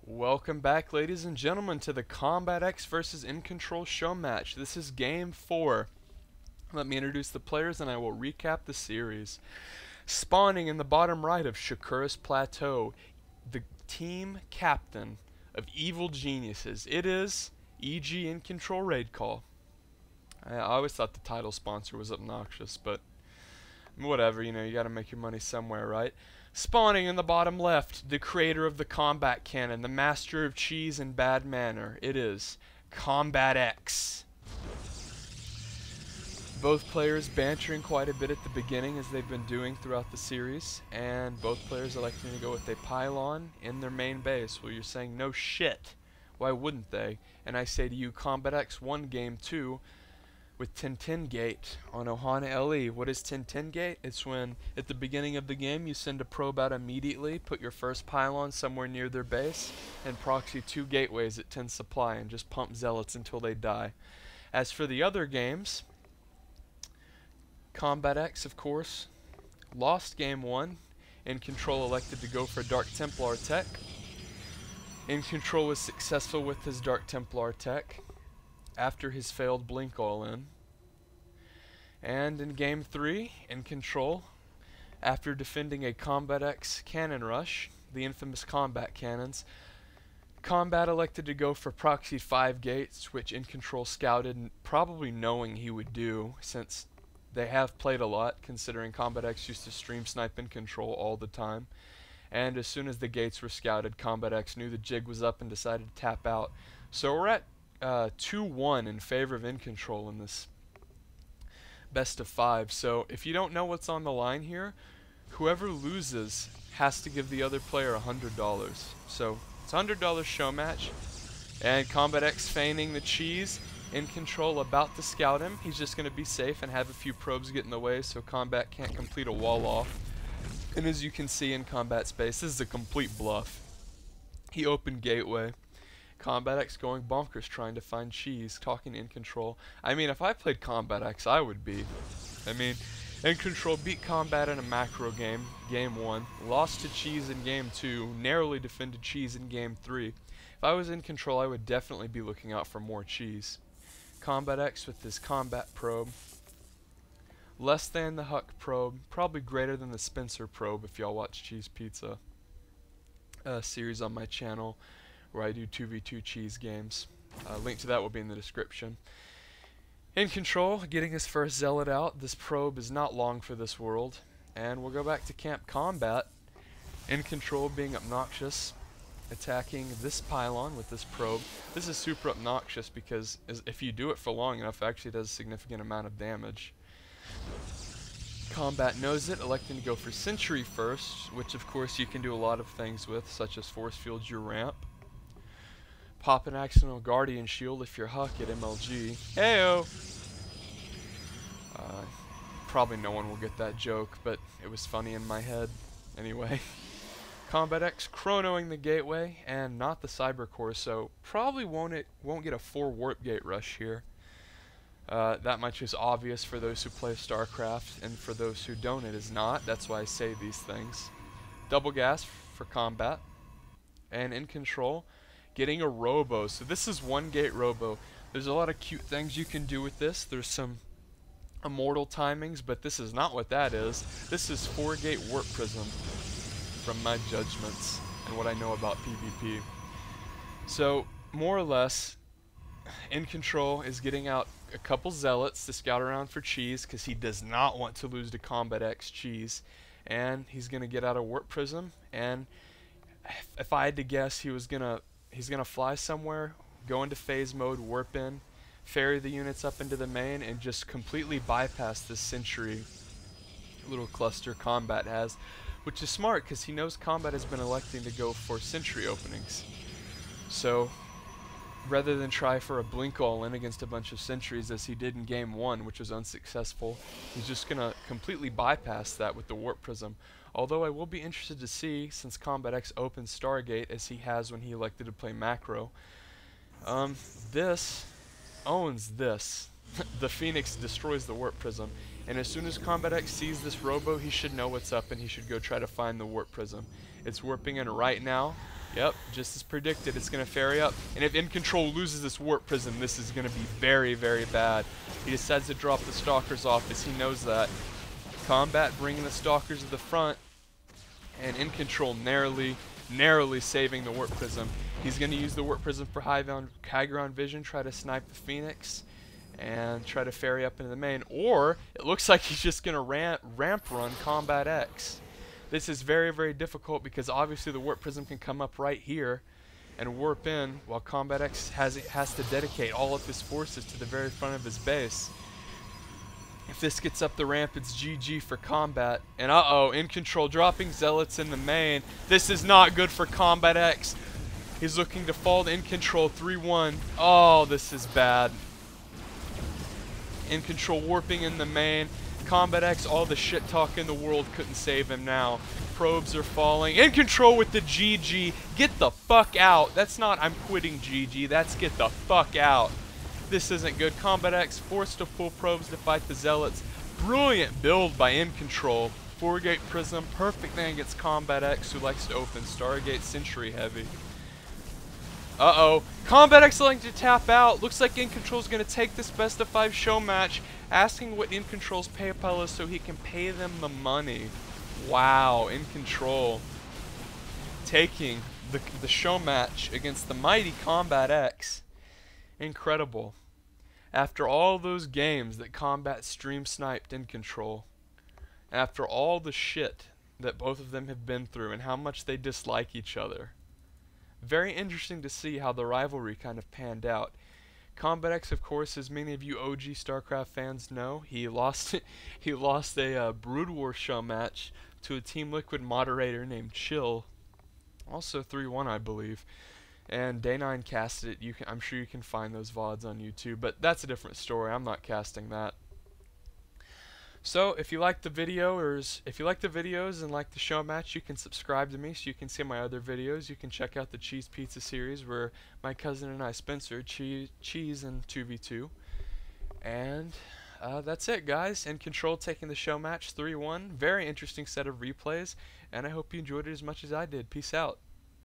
Welcome back, ladies and gentlemen, to the CombatEX versus EGIncontroL show match. This is Game 4. Let me introduce the players and I will recap the series. Spawning in the bottom right of Shakura's Plateau, the team captain of Evil Geniuses. It is EGIncontroL Raid Call. I always thought the title sponsor was obnoxious, but whatever, you know, you gotta make your money somewhere, right? Spawning in the bottom left, the creator of the combat cannon, the master of cheese and bad manner. It is CombatEX. Both players bantering quite a bit at the beginning, as they've been doing throughout the series, and both players electing to go with a pylon in their main base. Well, you're saying, no shit, why wouldn't they? And I say to you, CombatEX won Game 2 with 10-10 gate on Ohana LE. What is 10-10 gate? It's when at the beginning of the game you send a probe out immediately, put your first pylon somewhere near their base, and proxy 2 gateways at 10 supply and just pump zealots until they die. As for the other games, CombatEX, of course, lost Game 1. EGIncontroL elected to go for Dark Templar tech. EGIncontroL was successful with his Dark Templar tech after his failed blink all-in. And in Game 3, EGIncontroL, after defending a CombatEX cannon rush, the infamous combat cannons, Combat elected to go for proxy 5 gates, which EGIncontroL scouted, probably knowing he would do, since they have played a lot, considering CombatEX used to stream snipe EGIncontroL all the time. And as soon as the gates were scouted, CombatEX knew the jig was up and decided to tap out. So we're at 2-1 in favor of EGIncontroL in this best of 5. So if you don't know what's on the line here, whoever loses has to give the other player $100. So it's a $100 show match, and CombatEX feigning the cheese. EGIncontroL about to scout him. He's just going to be safe and have a few probes get in the way so Combat can't complete a wall off. And as you can see in Combat space, this is a complete bluff. He opened gateway. CombatEX going bonkers trying to find cheese, talking to EGIncontroL. I mean, if I played CombatEX, I would be. I mean, EGIncontroL beat Combat in a macro game, Game 1, lost to cheese in Game 2, narrowly defended cheese in Game 3. If I was EGIncontroL, I would definitely be looking out for more cheese. CombatEX with his combat probe, less than the Huck probe, probably greater than the Spencer probe if y'all watch Cheese Pizza, a series on my channel where I do 2v2 cheese games. Link to that will be in the description. EGIncontroL getting his first zealot out. This probe is not long for this world, and we'll go back to Camp Combat. EGIncontroL being obnoxious, attacking this pylon with this probe. This is super obnoxious because if you do it for long enough, it actually does a significant amount of damage. Combat knows it, electing to go for Sentry first, which of course you can do a lot of things with, such as force field your ramp. Pop an accidental Guardian Shield if you're Huck at MLG. Heyo! Probably no one will get that joke, but it was funny in my head. Anyway. CombatEX chronoing the gateway and not the cyber core, so probably won't get a 4 warp gate rush here. That much is obvious for those who play StarCraft, and for those who don't, it is not. That's why I say these things. Double gas for Combat, and EGIncontroL getting a robo. So this is 1 gate robo. There's a lot of cute things you can do with this. There's some immortal timings, but this is not what that is. This is 4 gate warp prism, from my judgments and what I know about PvP. So more or less, EGIncontroL is getting out a couple zealots to scout around for cheese because he does not want to lose to CombatEX cheese, and he's gonna get out a warp prism. And if I had to guess, he's gonna fly somewhere, go into phase mode, warp in, ferry the units up into the main, and just completely bypass this sentry little cluster Combat has, which is smart because he knows Combat has been electing to go for sentry openings. So rather than try for a blink all-in against a bunch of sentries as he did in Game 1, which was unsuccessful, he's just going to completely bypass that with the warp prism. Although I will be interested to see, since CombatEX opens Stargate as he has when he elected to play macro, this owns this. The Phoenix destroys the warp prism, and as soon as CombatEX sees this robo, he should know what's up and he should go try to find the warp prism. It's warping in right now. Yep, just as predicted, it's going to ferry up. And if EGIncontroL loses this Warp Prism, this is going to be very, very bad. He decides to drop the Stalkers off as he knows that. Combat bringing the Stalkers to the front. And EGIncontroL narrowly saving the Warp Prism. He's going to use the Warp Prism for high ground vision, try to snipe the Phoenix, and try to ferry up into the main. Or, it looks like he's just going to ramp run CombatEX. This is very, very difficult because obviously the Warp Prism can come up right here and warp in while CombatEX has to dedicate all of his forces to the very front of his base. If this gets up the ramp, it's GG for Combat. And uh-oh, EGIncontroL dropping Zealots in the main. This is not good for CombatEX. He's looking to fall to EGIncontroL 3-1. Oh, this is bad. EGIncontroL warping in the main. CombatEX, all the shit talk in the world couldn't save him now. Probes are falling. EGIncontroL with the GG. Get the fuck out. That's not I'm quitting GG. That's get the fuck out. This isn't good. CombatEX forced to pull probes to fight the Zealots. Brilliant build by EGIncontroL. 4-gate Prism. Perfect thing against CombatEX, who likes to open Stargate Sentry heavy. Uh-oh. CombatEX like to tap out. Looks like EGIncontrol's going to take this best of 5 show match, asking what EGIncontrol's PayPal is so he can pay them the money. Wow, EGIncontrol taking the show match against the mighty CombatEX. Incredible. After all those games that Combat stream sniped EGIncontrol, after all the shit that both of them have been through and how much they dislike each other, very interesting to see how the rivalry kind of panned out. CombatEX, of course, as many of you OG StarCraft fans know, he lost a Brood War show match to a Team Liquid moderator named Chill, also 3-1 I believe, and Day9 casted it. I'm sure you can find those VODs on YouTube, but that's a different story. I'm not casting that. So if you like the videos and like the show match, you can subscribe to me so you can see my other videos. You can check out the Cheese Pizza series where my cousin and I, Spencer, cheese and 2v2. And that's it, guys. EGIncontroL taking the show match 3-1. Very interesting set of replays, and I hope you enjoyed it as much as I did. Peace out.